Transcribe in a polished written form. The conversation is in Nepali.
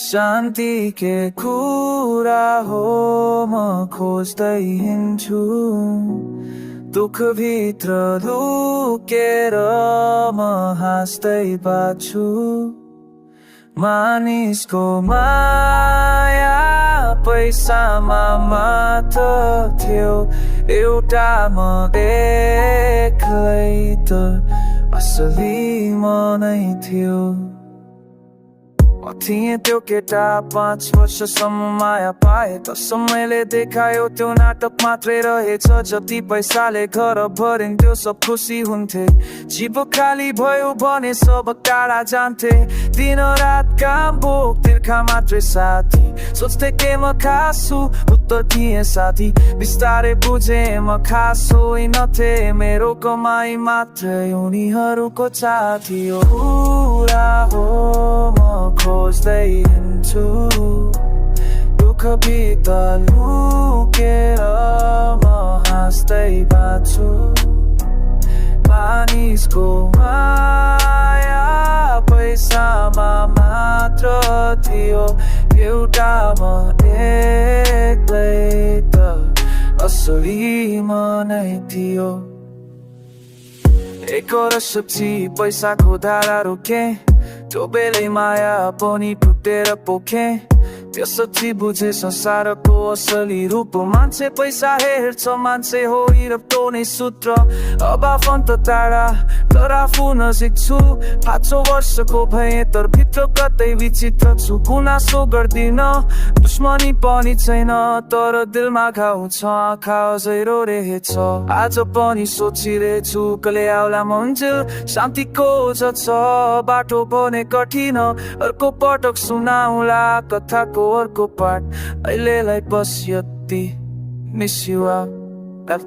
शान्ति के कुरा हो म खोज्दै हिँड्छु दुःखभित्र लुकेर म हाँस्दै बाँच्छु मानिसको माया पैसामा मात्र थियो एउटा म एक्लै त असली मनै थियो थिएँ त्यो केटा 5 वर्षसम्म माया पाए त समयले देखायो त्यो नाटक मात्रै रहेछ जति पैसाले घर भरिन्थ्यो सब खुसी हुन्थे जीव खाली भयो भने सब टाढा जान्थे दिन रात काम भोक तिर्खा मात्रै साथी सोच्थे के म खासु उत्तर थिएँ साथी बिस्तारै बुझे म खास होइनथे मेरो कमाई मात्रै उनीहरूको चाह थियो पुरा हो म खोज्दै हिँड्छु दुःखभित्र लुकेर म हाँस्दै बाँच्छु मानिसको माया पैसामा मात्र थियो एउटा म एक्लै त असली मनै थियो एक वर्षपछि पैसाको धारा रोके त्यो बेलै माया पनि टुटेर पोखे त्यसपछि बुझे संसारको असली रूप मान्छे पैसा हेर्छ मान्छे हो हिरप्तो नै सूत्र अब आफन्त टाढा तर आफू नजिक छु 5 वर्षको भए तर भित्र कतै विचित्र छु गुनासो गर्दिन दुश्मनी पनि छैन तर दिलमा घाउ छ आँखा अझै रोरहेछ आज पनि सोचिरहेछु कहिले आउला मन्जिल शान्ति खोज छ बाटो बने कठिन अर्को पटक सुनाउला कथाको अर्को पार्ट अहिलेलाई बस यति मिस यु आर